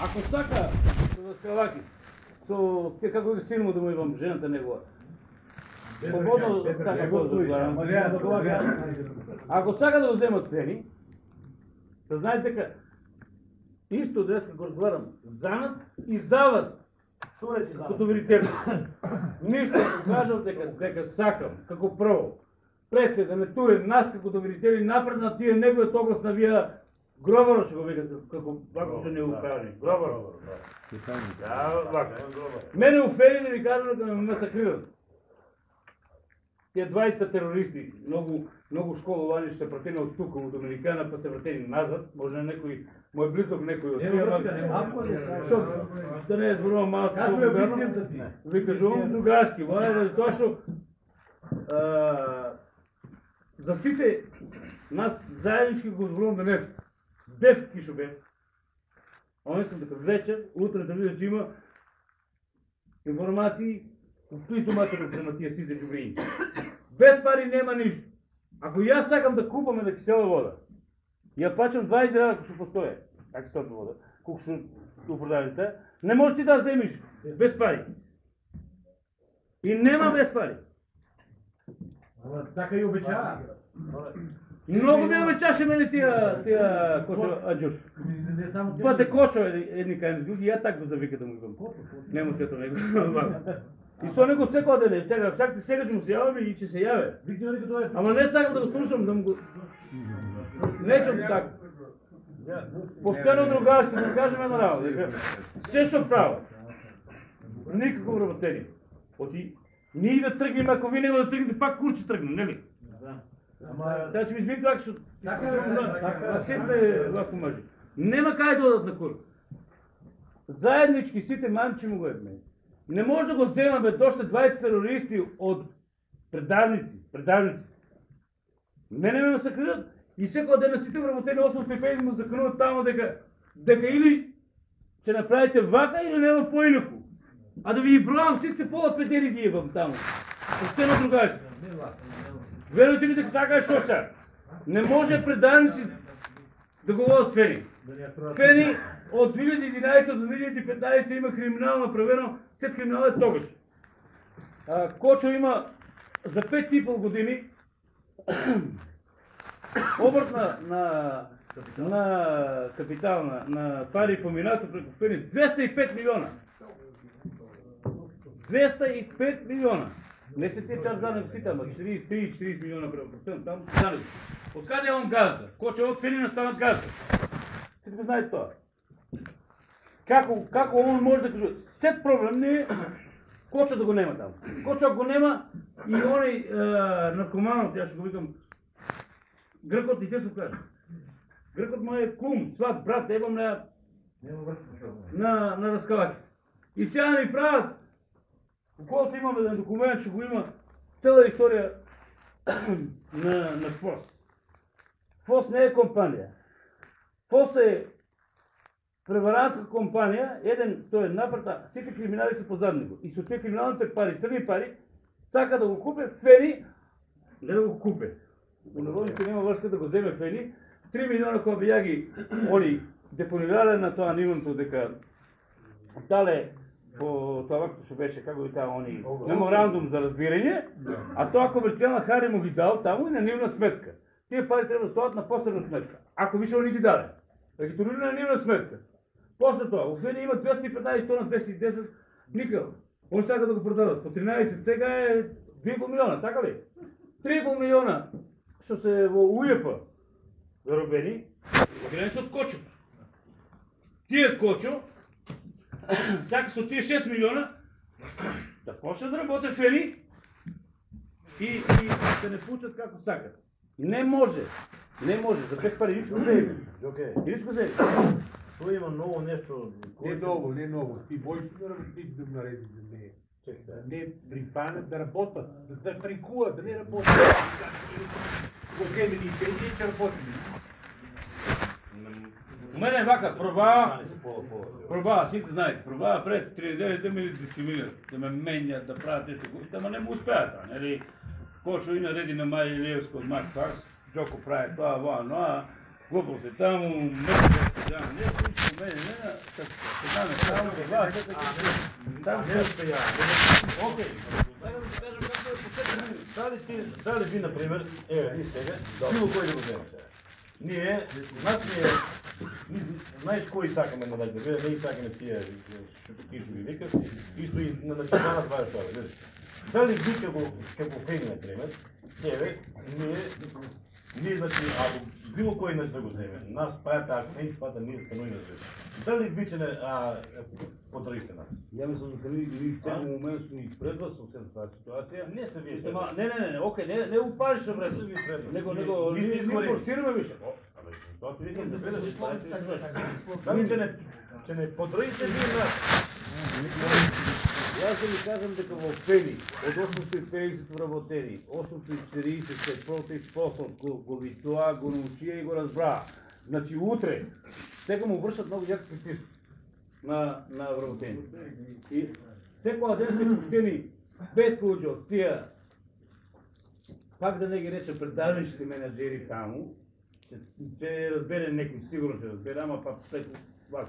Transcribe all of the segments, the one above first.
Ако сака да скалаки, то како ги стигнемо да му имам жената негова. Свободно сака да разговарам. Ако сака да го вземат Фени, да знаете дека исто днеска го разговарам за нас и за вас. Като видите, ништо го кажал дека сакам, како прво. Пред се да не туре нас како доверители напред на тие негови тогас на вие Гробаро ще го викате, како вако се не укажи. Гробаро. Да, вако. Мене уфели да ви кажат да ме масакрират. Тие 20 терористи, много школовани ще се пратени от тука, от Доминикана, па се вратени назад. Може на некој, мој близок некој от тука. Да не е зборувам малко. Ви кажувам другарски. Тоа што за сите нас заеднички го зборувам денес. Без кишо бе. Они съм така вечер, утре да видя, че има информации, които материал према тия сите добрини. Без пари нема нищо. Ако и аз сакам да купаме на кисела вода, я плачам 20 лева, ако ще постоя, киселата вода, колко ще продавите, не можеш ти да вземеш без пари. И нема без пари. Така и обичава. Много ми обичаше мене тия кочо аджуш. Това те кочо едни кайни други, я так го завика да му идвам. Нема сето него. И со него всеко дене, всяк сега ще му се яваме и че се яве. Ама не сакам да го слушам, да му го... Нечем така. Постоянно другарски, да кажем една работа. Все ще право. Никакво вработение. Ние да тръгнем, ако вие няма да тръгнете, пак курче тръгнем, не ли? Да ще ми извин това, защото... Все сме лако мъжи. Нема кай да дадат на кур. Заеднички сите мамчи му го едме. Не може да го вземаме още 20 терористи от предавници. Мене ме съкринат и всеко ден сите вработени 8 му закринат там дека или ще направите вака или няма по-инако. А да ви броям всички по-педери ги ебам там. Остено другари. Веруйте ми дека така е шо сега. Не може предавници да го водят Фени. Фени от 2011 до 2015 има криминал направено, след криминал е тогаш. Кочо има за 5,5 години оборот на капитал на пари поминато преко Фени 205 милиона. 205 милиона. Не се те час задне питам, 43-40 милиона процент там. Откъде е он газда? Кочо от Фени настанат газда. Всичко знаете това. Како он може да каже? След проблем не е Кочо да го нема там. Кочо го нема и оний наркоманът, аз ще го викам, Гръкот и те се каже. Гръкот му е кум, сват, брат, ебам на разкалаки. И сега ми правят, колкото имаме да документ, че го има цяла история на ФОС. ФОС не е компания. ФОС е преварантска компания, той е напред, всички криминали са позад него. И со тия криминалните пари, църни пари, сака да го купе Фени, не да го купе. У народите няма връзка да го вземе Фени. 3 милиона кои бија ги они депонирале на тоа нивното дека дале по това вако што беше, како ви кажа, они меморандум за разбирање, а тоа комерцијална Хари му ги дал таму и на нивна сметка. Тие пари треба да стоят на посебна сметка. Ако више они ги даде, да ги турили на нивна сметка. После тоа, Фени има 215 тона, 210 никъл. Он сака да го продадат. По 13 сега е 2,5 милиона, така ли? 3,5 милиона, што се во УЕП заробени, огрени се од Кочо. Тие Кочо, сака со тие 6 милиона, да почнат да работят Фени и да не получат како сакат. Не може, за без пари ничко заеме. Ничко заеме. Той има много нещо. Не много. Ти боиш да работиш да нареди за нея. Не припанят да работят, да штрикуват, да не работят. Окей, ми ние ще работим. У мене е вака, пробава, всички знаете, пробава пред 3 недели да ме дискриминират, да ме менят, да правят тези курси, ама не му успеят. Кочо и нареди на Май Илиевско от Мак Фарс, Джоко прави това, но глупости, таму, место, да, не, всичко мене, не, сега не само за вас, там Не стоя. окей, сега да кажем какво е посетено. Дали ви, например, ти сега, било кой да го вземе сега. Ние, знаеш кой сакаме на дадебе, не сакаме тия шутокишови викаш, исто и на начинана това е това, видиш. Дали ви како фени, например, тебе, ние, значи, ако било кой нещо да го вземе, нас паята, ако не изпада, ние стануи на свет. Дали ви, че не подръжите нас? Я мислам, дека ви в целом момент сме изпредва съвсем това ситуация. Не са вие Не, окей, не упалиш на време. Него, ние форсираме више. Това ти викам да гледаш, че не подръжите вие нас. Аз да ви кажам дека во Пени, од 850 вработени, 840 се против посол, го ви тоа, го научија и го разбра. Значи утре, сега му вршат много някакви притиск на вработени. И секоја ден се пуштени 5 луѓе од тия, пак да не ги рече предавничните менеджери таму, че разбере некој, сигурно ще разбере, ама па преку вас,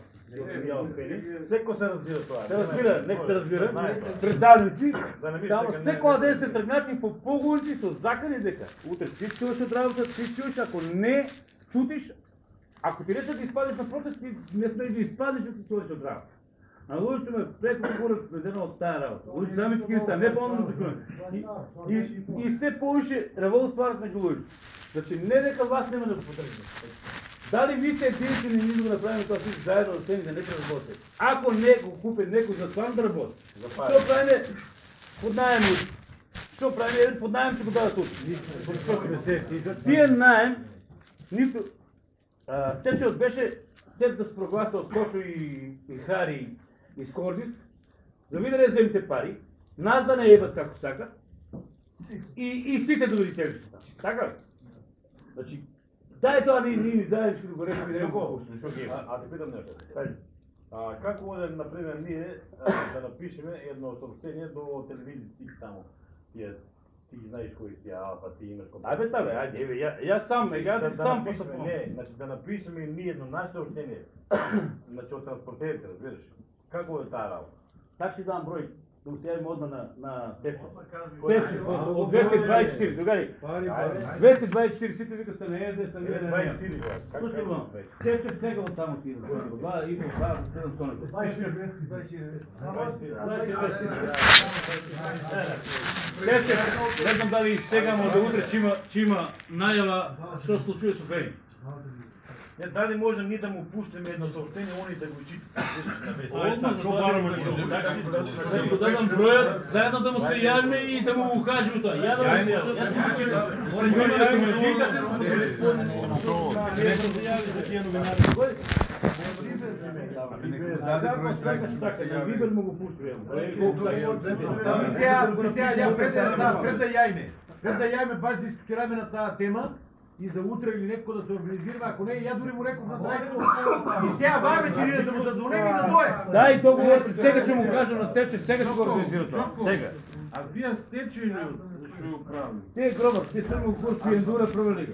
Секо се разбира това. се разбира, нека се разбира, предавници, Да не мислите, само дека не- секоја ден се тргнати по погулици со закани дека утре ти чуеш од работа, ти чуеш, ако не чутиш, ако ти речат да изпадеш на протест, ти не сме да изпадеш да ти чуеш од работа. А луѓето ме преку горат следено од тая работа. Луѓето сами такива са, не помнам да чуем. И се повише револт стварат меѓу луѓето. Значи не дека вас нема да го потребите. Дали ви сте единствени ние да го направим тоа всички заедно да седнете, нека работите. Ако не го купи некој за сам да работи, што правиме под наем луѓе? Што правиме под наем ќе го дадат тут? Тие наем, нито Стечеот беше след да се прогласа од Кошо и Хари и Скордис, да ви да не земите пари, нас да не ебат како сакат и сите да видите тежите там. Така ли? Значи, дай тоа ние заеднички да го решим и да го пуснем. А ти питам нещо. Како можем, например, ние да напишеме едно съобщение до телевизии само? Ти знаеш кои си Алфа, ти имаш компания. Абе, табе, ајде, јас сам, сам напишеме, не, значи да напишеме ние едно наше съобщение, значи от транспортерите, разбираш. Како е тая работа? Как ще дам број? Да му се јавим одма на Тепче. Тепче, од 224, другари. 224, сите вика сте на езде, сте на 24 глас. Слушай, Тепче сега от само ти да два, има 7 тона. 24. Тепче, не знам дали сега може да утре, че има најава што се случува со Фени. Не, дали можем ние да му пуштиме едно съобщение, они да го читат. Да го дадам бројот, заедно да му се јавиме и да му кажеме тоа. Ја да му се јавиме, јас го читам. Мојме да го читате, на Вибер му го пуштиме. Пред да јајме баш дискутираме на таа тема и за утре или некој да се организира, ако не, ја дури му реков на Трајко и сега два вечерина да му задзвонеме и да дое. Да, и договорите, сега ќе му кажам на теб, че сега ќе го организира тоа. Сега. А вие сте че или што го правим? Те гробар, те само курс пиендура провелига.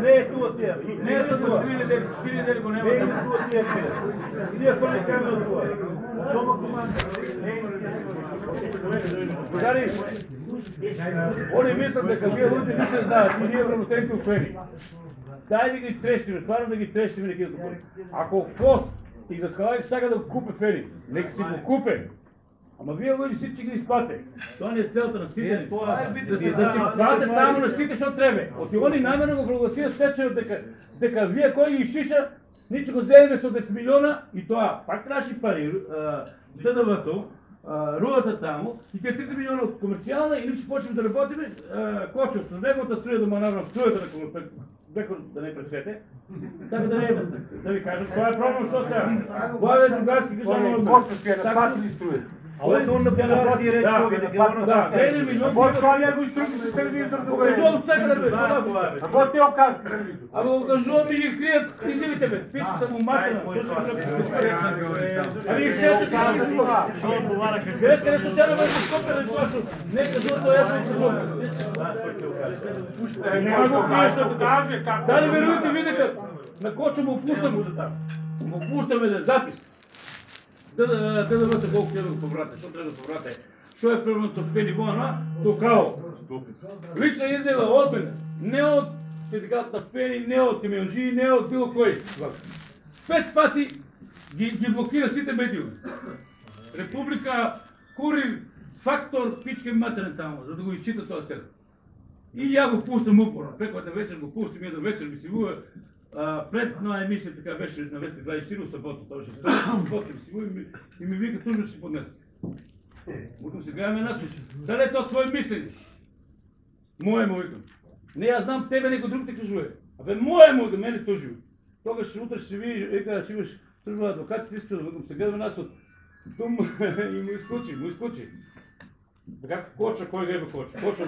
Не е туа тия. Не е тоа 4 недели го нема. Не е туа тия. Тия първи камера туа. Дома команда. Другари, они мислят дека вие луѓе не се знаат и ние вработените уфени. Дај да ги трещиме, стварно да ги трещиме неки да купи. Ако ФОС и да скалајќи сака да го купе Фени, нека си го купе. Ама вие луѓе сите ги исплате. Тоа не е целта на сите. Да си плате таму на сите што треба. Оти они намерно го прогласија стечајот дека вие кој ги шиша, ниче го земеме со 10 милиона и тоа пак наши пари, ДДВ-то, рулата таму и тие 3 милиона од комерцијална и ниче почнем да работиме, кочов со неговата струја да му наврам струјата на веко да не пресвете, така да не е, да ви кажам, тоа е проблем што сега. Тоа е другарски кажам од Кошовски е на патили струјата. Той он на подарки реч да, повеќе да, 1 милион. Почва някой друг с телевизор да го Кажувам всяка да бе, Ако ти оказва телевизор. Ама го кажувам и ги крият, изивите бе, пичата му матена. Ами и ще се казва това. Вие къде се тяга бе по скопя, не кажувам, то я ще кажувам. Няма го криеш, да каже как. Дали веруете, видите, на Кочо му пущаме да запис. Да бъдете колко да го поврате, що трябва да поврате. Що е примерно Пени Вона, то као. Лична изява от мене, не от синдикат на Пени, не от Тимеонджи, не от било кой. 5 пъти ги блокира сите медиуми. Република, Курир, Фактор, пичка матерен там, за да го изчита този сервис. И я го пущам упорно. Пековата вечер го пущам и до вечер ми си вува. Пред една емисия така беше на Вести 24 събота, той ще стои, събота ми си вува и ми вика, тук ще си поднесе. Викам се, гледаме една случай. Дали е то твое мислене? Мое му викам. Не, аз знам тебе, некой друг те кажува. Абе, мое му, да мене то живе. Тогаш утре ще види, вика, че имаш служба на адвокат, ти си чудо. Викам се, гледаме нас от дом и му изключи. Така Коча, кой гледа Коча? Коча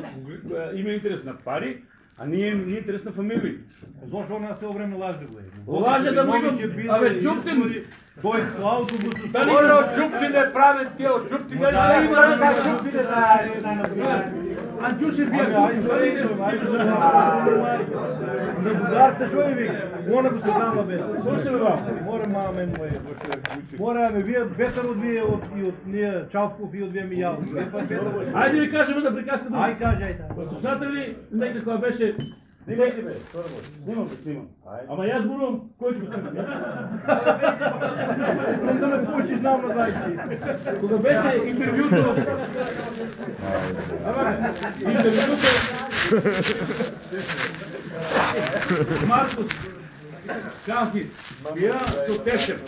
има интерес на пари, а ние ни интерес на фамилии. Зошто на се време лаже го е. Лаже да му идам, абе чуптин! Той со автобус. Дали Ono čupčine prave ti, od čupčine da ima da čupčine da Анчуше На бугарите шо е вика? Мора го се дама бе. Слушай вам. Мора мама мен мое. Мора бе, вие бетър от вие и от ние Чалков и от вие Миял. Айде ви кажем да приказка дума. Ай кажа, ай та. Слушате ли, нека каква беше... Снимайте бе, Снимам. Ама аз бурувам, който го снимам. Да ме пуши, знам на зайци. Кога беше интервюто... Интервюто... Маркус Калки, бия со Тешев.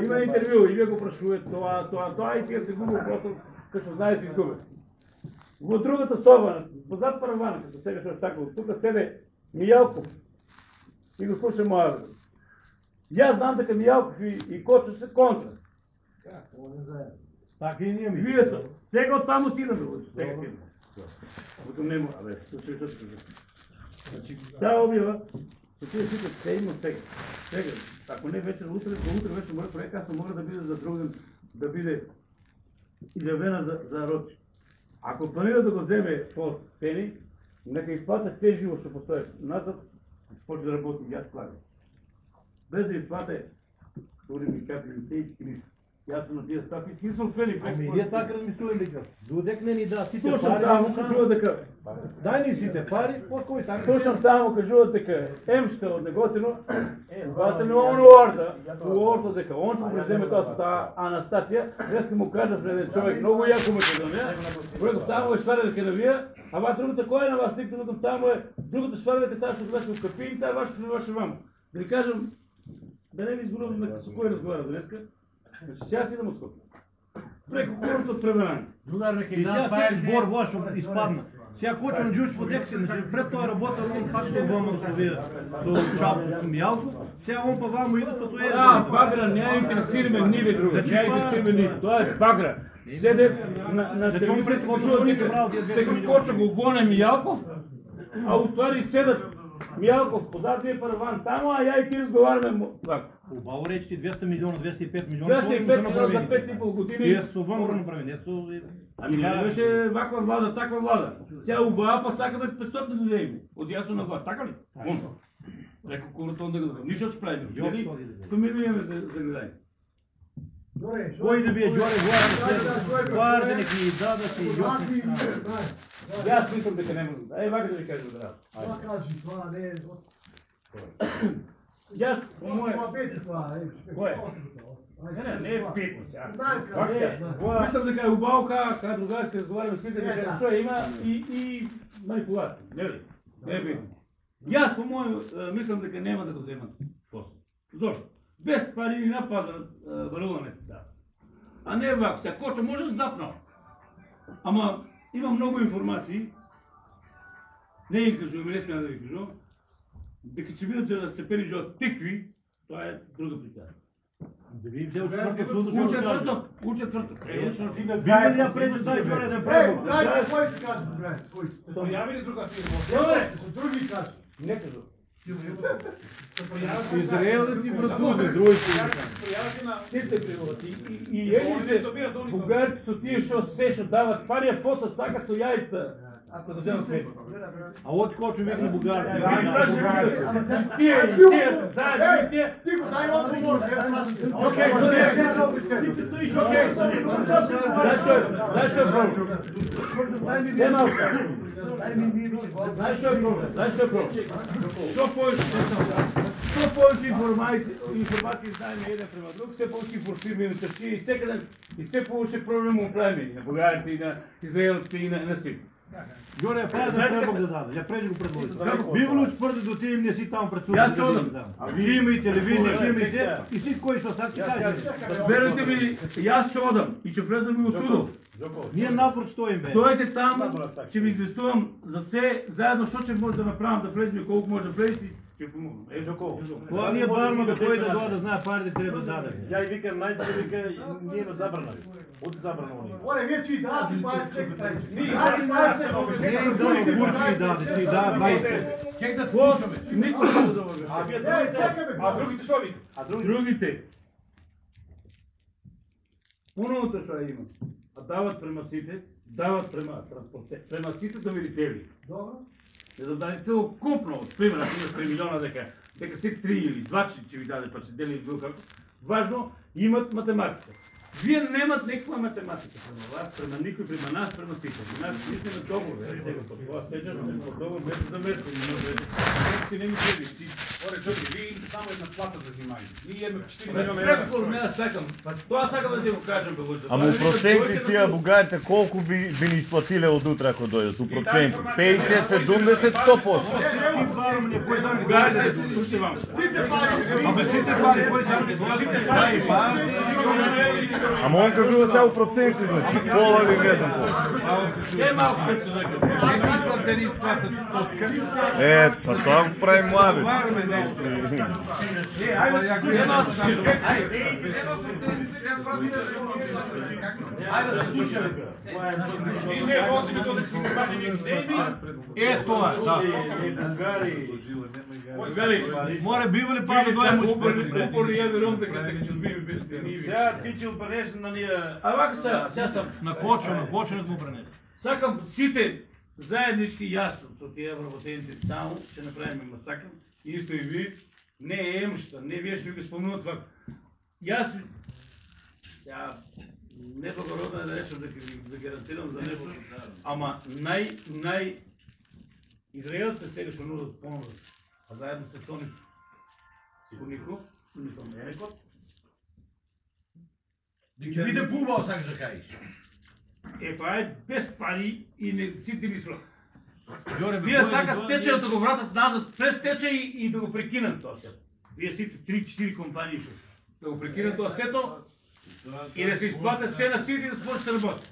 Има интервю и вие го прашувате това и тия се губи просто, като знае си изгубе. Во другата соба, позад паравана, като сега ще остакал, тук седе Миялков и го слуша моя брат. И аз знам дека Миялков и Кочо се контра. Така и ние ми. Вие сега оттам отидаме, сега отидаме. Викам не мога, абе, слушай, що ще кажа. Значи, тя обява, че тия всички те има сега. Сега, ако не вечер, утре вечер, моя проект, аз мога да биде за друген, да биде изявена за Рочи. Ако планира да го вземе по Пени, нека изплата все живо ще постои назад, почне да работи и аз слагам. Без да изплата, дори ми капи или ясно на тия ставки, смисъл Пени. Ами ние така размислуваме дека. Додек не ни да сите Слушам пари. само, кажува дека. Дай ни сите пари, по-кой така. Слушам само, кажува дека Емшта от Неготино, бата ми он орда дека он ще го вземе това Анастасия, днеска му кажа пред човек, много яко Македония, върху само е сваля дека навия, а ва другата кой е на вас, тъй като само е, другата сваля дека тази ще влезе в капин, тая вашето не ваше вам. Да ви кажем, да не ви изборувам с кой разговаря днеска, значи сега си идам от Скопие. Преко хората от Превенани. И сега си бор лошо изпадна. Сега Кочо Джуш по Декси, значи пред той работа, он пак ще въма да вие. Со Чалков Миялко. Сега он па вамо иде, па тоа е. Да, багра, не я интересираме ниве друго, не я интересираме ниве, това е багра. Седе на телевизията, сега Кочо го гоне Миялков, а отвари седат Миялков, позад ви е параван тамо, а я и ти разговаряме вако. Убаво речи 200 милиона, 205 милиона. 205 милиона за 5,5 години. Тие со вън го направи, не со... Ами не беше ваква влада, таква влада. Сега убава, па сакаме 500 да вземем. От ясно на власт, така ли? Реко кулата он да го дадам. Нищо ще правим. Дали фамилия имаме за гледание. Кој да бие Джоре Гуарда, Гуарда неки дада си Јосиф. Аз мислям дека не можем. Ей, вака да ви кажа здраво. Това кажи, това не е... Аз, по мое... Кое? Не е питно сега. Знаем Мислям дека е убаво кога другари се разговаряме сните, дека што има и манипулация. Не ли? Не е питно. И аз, по мое, мислям дека нема да го вземат после. Зошто? Без пари ни напаза варуваме. Да. А не вако. Сега Кочо може да запнал. Ама има много информации. Не им кажу, не смея да ви кажу. Дека че видят да се пери от тикви, това е друга приказ. Да видим се от четвъртък. У четвъртък. Вие ли я предостави Джоре да Ей, правим? дайте, кой си каже, бре? Кой си? Се появи ли друга фирма? Добре. Други каже. Не кажу. Израел да ти братуде, други си. Появявате на... Сите прилати. И елите, бугарите са тия, що се ще дават. Пария фото, така со яйца. Ако да вземат хлеб. А от кой човек на Бугария? Тия, заедно, тия. Тихо, дай отговор, Окей, знаеш що е проблем? Не малко. Знаеш що е проблем? Що повече информации знаем един према друг, все повече информираме търчи и все повече проблем у племени, на българите и на израелците и на всички. Джоре, прави да пребог да даде, я преди го предложи. Бивало спърда до тия не си там пред суд. Я чудам. Ще има и телевизия, ще има и все. И всичко кой ще сега ти каже. Разберете ми, и аз ще одам и ще влезам и от Судов. Ние напред стоим, бе. Дойдете там, ще ви известувам за все, заедно, що ще може да направим, да влезем и колко може да влезете, ще помогнем. Това ние барма да кой да дойде да знае парите трябва да даде. Я и викам, найдете вика, ние на забрана. От забрана уния. Оле, вие че и дадете пари, чекайте. Не им дава бурчи даде, ти да, байте. Как да слушаме? Никой не може да върви. А вие другите? А другите що ви? Другите. Пуновото що има. А дават премасите, дават премасите да видите. Добре. Не да даде цело купно, от примера, 3 милиона дека си 3 или 2 ще ви даде, па ще дели било како. Важно, имат математика. Вие немат никаква математика према вас, према никой, према нас, према всички. Нас мислим на договор, това стеча, но договор беше заместен, но ти не ми следи. Оре, чуди, вие само една плата да взимаете. Ние имаме 4 Преко милиона според мен аз сакам, това сакам да ти го кажем, бе, лъжа. Ама проценти тия бугарите колко би ни изплатили от утре, ако дойдат? У проценти? 50, 70, 100%. Бугарите, слушайте вам. Абе сите пари, кой са не дай пари. Ама он кажува сега у проценти, значи пола ли не знам какво. Те малко път се Па това го прави млади. Ние возиме до да си направим екземи. Това, да. Море бива ли па да дойдем от според? Упорно я верувам дека ќе збиме без ние. Сега ти че отбранеш на ния... А вака сега съм. На Кочо не го бранете. Сакам сите заеднички јас со тие вработените таму ќе направиме масакр. Исто и ви. Не е емшта, не вие ще ви го спомнуват това. Јас не благородно е да речем да гарантирам за нещо, ама израелците сега ще нудат помощ, а заедно с Тони Сигурников, мислам Енекот. Ќе биде бубал, сакаш да кажеш. Това е без пари и не сите ни срок. Джоре, Вие сакат тече да го вратат назад през тече и да го прекинат този свет. Вие сите 3-4 компании ще да го прекинат този свето и да се изплатят все на силите и да се почне да работи.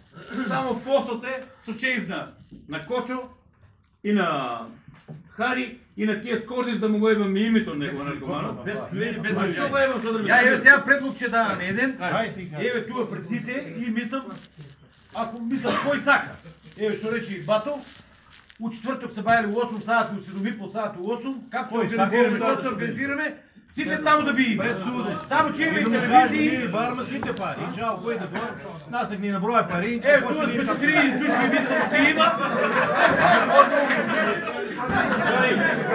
Само посоте случаев на Кочо и на Хари и на тия скорди, за да му го имаме името него на наркоманов. Без що го имам, що да ми Я еве сега предлог че да еден. Хайде, Еве туа пред сите и мислам, ако мислам кој сака. Еве што речи Бато, у четврток се бајали у 8 сати, у 7,5 сати у 8, како се организираме, што се организираме, сите таму да биеме. Пред суде. Таму че има и Телевизии, телевизии. барма сите пари. И чао, кой да дойде? Нас так ни наброя пари. Еве туа сме 4 души мислам ще има.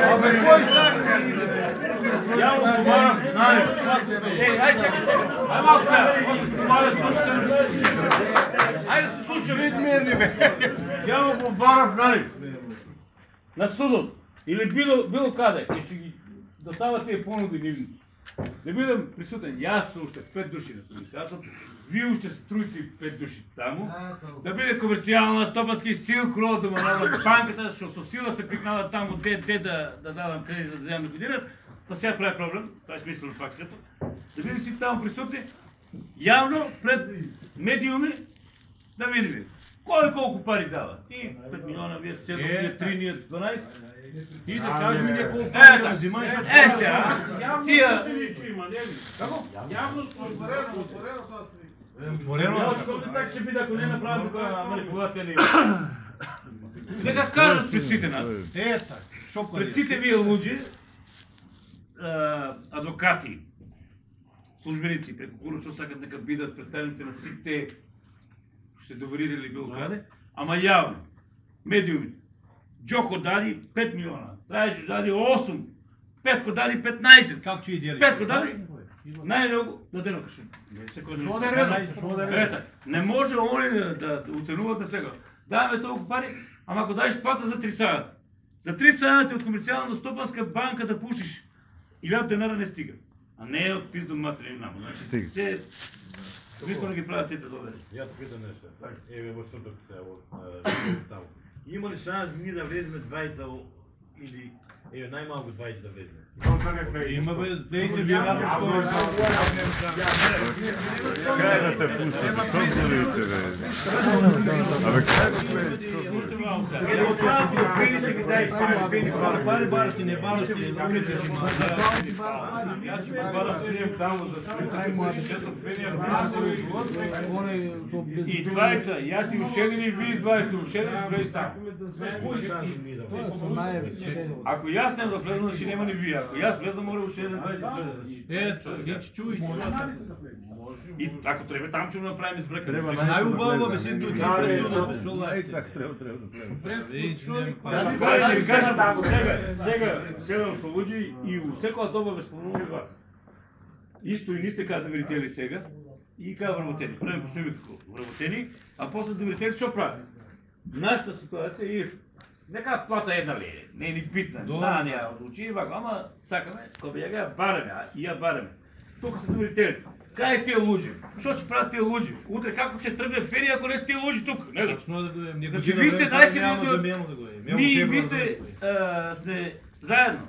Абе, кой сака? Я му побарам, знае. Ај чекай. Ай малко сега. Ајде се слушаме. Мирни бе. Я му побарам, нали? На судот. Или било каде. И ще ги достава тия понуди нивни. Да бидам присутен. Јас уште 5 души на синдикатот. Вие уште струјци 5 души таму. Да биде комерцијална, стопански Silk Road, да му надам банката, што со сила се прикнала таму де да дадам кредит за да земам година. Па сега прави проблем, тоа е смислено пак сето. Да бидем си таму присутни, јавно пред медиуми да видиме кој колку пари дава. И 5 милиона, вие 7, ние 3, ние 12. Ти да кажеш ми няколко Така. взимай, Сега, тия... Како? Јавно отворено, отворено тоа се. Отворено. Така ще биде, ако не направим тук манипулация ли. Нека кажат пред сите нас. Ета, шо пари? Пред сите вие луѓе, адвокати, службеници, преку кого што сакат нека бидат представници на сите што се доверили било каде, ама јавно, медиуми. Џоко дади 5 милиона, Трајчо дади 8, Петко дади 15. Как ќе дели? Петко дади најмногу дадено каши. Што не редно? Ета, не може они да оценуват на сега. Даваме толку пари, ама ако даеш плата за 3 сата. За 3 сата од комерцијална стопанска банка да пушиш 1000 денара не стига. А не е од пиздом материјал намо. Значи, Стига. се мислам ги прават сите довери. Јас питам нешто. Еве во чврток се таму. Има ли шанс ние да влеземе двајца или еве најмалку двајца да влеземе? Има бе, дайте вие рядно стои. Кај да те пусти, што зборите бе? Абе кај да Пари бараш не бараш ли? Ја ќе барам прием таму за И двајца, јас и ушедени, ви двајца, ушедени с влез таму. Ако јас не да влезам, значи нема ни вие. Ако јас влезам, мора ушеден двајца влезам. Ето, ги ќе чуиш. И ако треба, там ќе го направим избркане. Најубаво бе си тук. Сега со луѓе и у секоја доба ве спомнувам вас. Исто и нисте кај доверители сега и кај вработени. Прво почнеме како вработени, а после доверители што прават? Нашата ситуација е нека плата една леја, не е ни битна. Да, не ја одлучи, вака, ама сакаме, кога ја ја бараме, и ја бараме. Тука се доверители. Кај сте тие луѓе? Што ќе прават тие луѓе? Утре како ќе тргне фери ако не сте тие луѓе тука? Не ли? Значи ви сте најсилни луѓе. Ние ви сте сте заедно.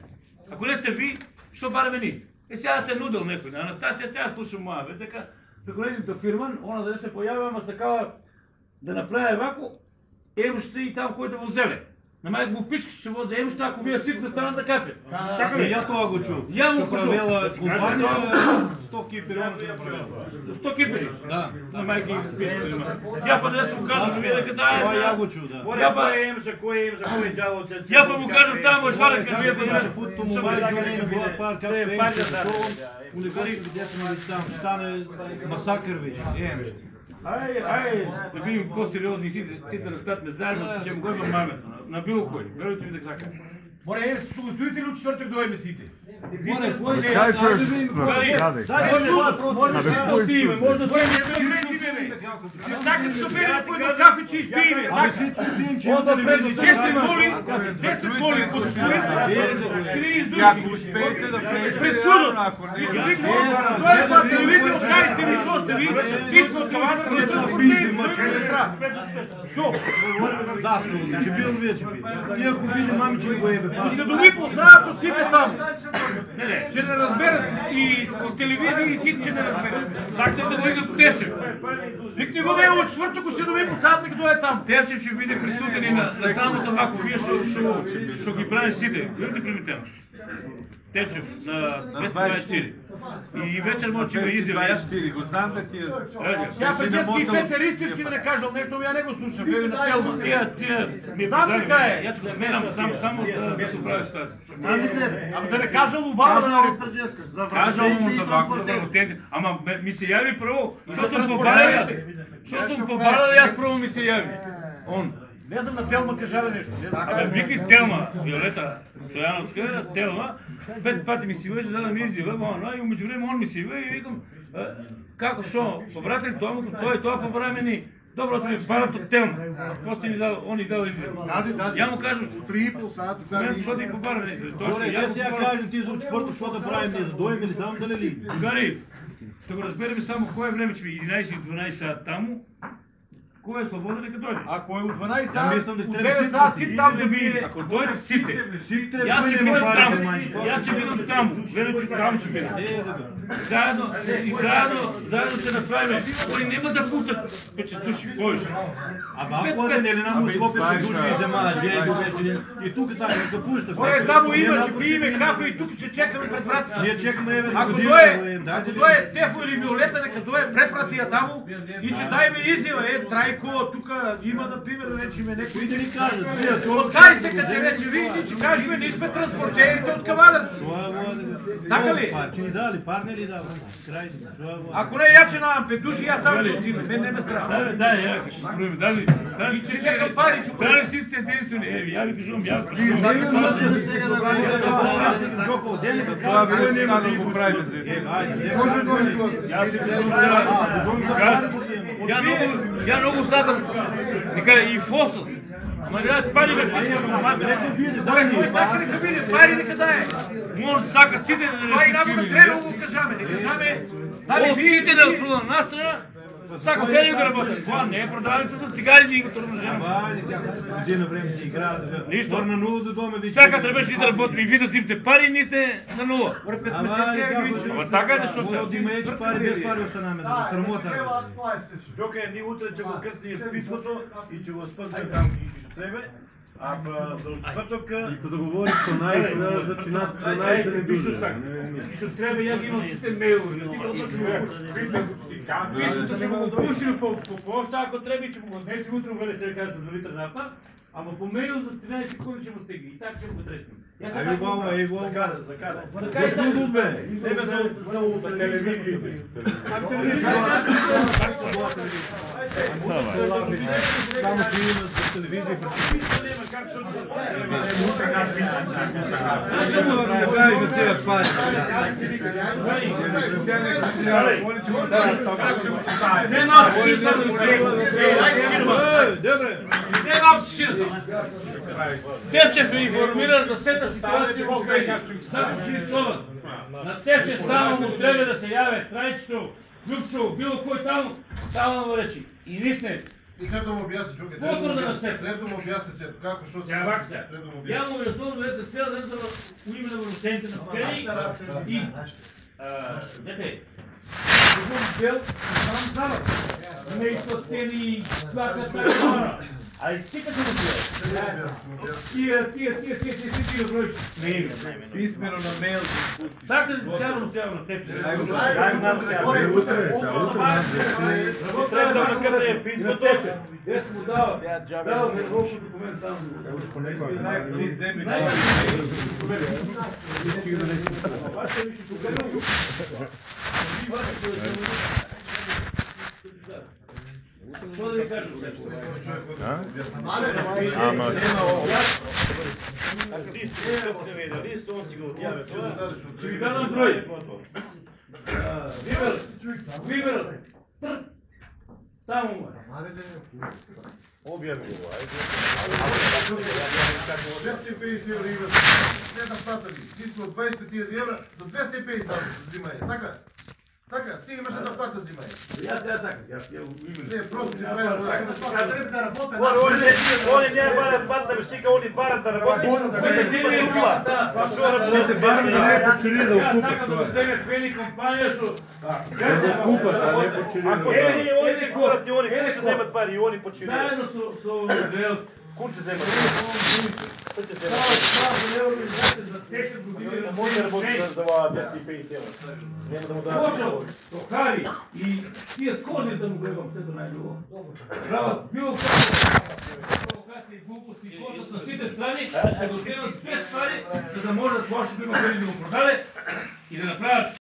Ако не сте ви, што бараме ни? Сега се нудел некој, на Анастасија сега слушам моја, бе дека преку нејзината фирма, она да не се појавува, ама сакава да направи вако, емште и там кој да во зеле. На мајка му пичка ще возе емште, ако вие сите се станат да капят. Така ли? Ја тоа го чув. Ја му го чув. Правела компанија 100 кипери, он ја правела. 100 кипери? Да. На мајка ги пичка има. Ја па да се му кажам, вие дека таа Тоа ја е... го чув, да. Ја па кој џавол се. Ја па му кажам таму, сварат кај вие па Ја пут му бај до не била пар како е. Университет где сме там стане масакр веќе. Ај, да бидем по-сериозни сите да статме заедно, ќе му го имам маметно, на било кој, верујте ми дека сакам. Море, сугустујте ли у четвртек дојме сите? Море, кој Бе, кај first? Може да се отиме, може да се Така што пене кој до кафе че изпиеме. Onda predu 10 коли под стуриста, 30 души. Пред судот. И се викна, тоа е па телевизија, откај сте ви, шо сте ви? Ти сте од това да не Шо? Да, ќе бил вече. Ти ако види мами ќе го ебе. И се доби познаат од сите таму. Ќе не разберат и од телевизија и сите ќе не разберат. Сакате да го идат Тешев. Викни го да е од четврток се доби познаат нека дојде таму. Тешев ќе биде присутен и на самото вако, вие што ги правиш сите. Видите примитено. Тешев на 224. И вечер може да изјава. Го знам да ти е. Ја Петревски и Пеца Ристевски да не кажал нешто, ја не го слушам, вие на телма. Тие ми Знам дека е. Јас го сменам само да се прави стати. Ама да не кажал убаво да не Кажал му за вако, за вработени. Ама ми се јави прво, што сум побарал јас. Што сум побарал јас прво ми се јави. Он. Не знам на Телма кажале нешто. Абе викни Телма, Виолета Стојановска, Телма, 5 пати ми си веќе за да ми изјава, и умеѓу време он ми си веќе и викам, како шо, побрате ли тоа, тој тоа побра мене, добро ти барат од Телма, после ми дал, он и дал изјава. Ја му кажам, 3,5 сата мен што ти побара изјава, тоа Добре, што ја ја сега кажем ти за четврток што да правим ние, да дојдеме или само да ли? Гари, да го разбереме само кое време ќе би 11 и 12 сат таму, Кой е свободен, нека дойде. Ако е от 12 Ja сати, mislim da от treba 9 svi сати da там ide да бие. Ако дойде сите, Сите я ще пълним бидам парите, там, май. я ще бидам там, гледай, че там ще бидам. Заедно ще направим. Они няма да путат 5 души повече. Ама ако е не нам Скопje се души и взема, Джейго беше един. И тук така не се пуща. Оре, там има, че пиеме кафе и тук ще чекаме пред братите. Ние чекаме еве Ако година. дойде Тефо или Виолета, нека дойде препратия тамо и че дай ме изява, Трайко, тук има, например, да речеме Кои некои. да ни кажат? Откай се, като рече, вижте, че кажем, ние сме транспортерите от Кавадарци. Така ли? Че ни дали, парне ли дава? Край, Ако не, я че нямам 5 души, аз сам ще отидем, мен не ме страх. Да, я ще спорим, дали. И че чекам пари, че Дали си сте единствени, я ви кажу, я Джоко, ден се Това казва, вие няма да го правите. може да Я си я много сакам, нека и фосът. Ама да пари ме пичка, Добре, кой сака нека биде, пари нека дае. може сака сите да Това и нам да трябва да го кажаме, не кажаме, дали вие сите да отструва на нас страна, сака фери да работят. Това не е продавница за цигари да ги го тормозим. Година време си играят. Нищо. На нула до дома вече. Всяка трябваше ви да работим и ви да взимате пари, ние сте на нула. Ама така е, защото Мога да има ечи пари, без пари останаме. Срамота. Джоке, ние утре ще го кръстим с писмото и че го спъсне там и ще тебе. А за четвъртък... И да говориш по най-да, значи нас по най-да не души. Ще трябва я ги имам сите мейлове, не си да ще го пустим по почта, ако трябва, че го днес утре увели се кажа за литър нафта, ама по мейл за 13 секунди ще го стегли и так ще го потрескам. Ей, баба, ей, баба. Закада. Така и така. Тебе за телевизии. Само че има за телевизия. Дай за тези пари. Не малко ще съм. Добре. Не малко ще съм. Тевчев ме информира за сета ситуация в Бельгия. Само че ни чуват. На Тевчев само му трябва да се яве Трайчето, Любчо, било кой там, само му речи. И нисне. И как да му обясни, Джуке? По-трудно да се. Трябва да му обясни се, kako, що се... Тя вак се. Трябва да му Я обясни. му обяснувам да се цял ден за у име на родителите на Пекени и... Дете, Богом бел, там знава. Неизплатени, плака хора. А и ти като му Тия брой. Не име. Писмено на мейл. Така да цяло на теб. Трябва да накъде писмото. Дес му дава. Дава ми колко документ там. Какво да ви кажа? Ама... Ще ви казвам брой. Вибер. Само му. Обяви го, айде. 250 евро, не да плата ли. Ти от 25 евро до 250 евро взимай. Така? Така, ти имаш да плата взимай. Я така. Не, просто си прави Они не барат парта, бе стига, они барат да работи. Те бараме да не почери да окупат това. Ако не, они горат и они курите вземат пари, и они почини. Заедно с Велс. Курите вземат. За 10 години Не може да работи за 250 евро. Няма да му дадат. Почвал, Тохари и тия скорни да му гледам, все до най-друго. Правят било провокации, глупости, почват на всички страни, да го вземат две страни, за да може да може да има пари да го продаде и да направят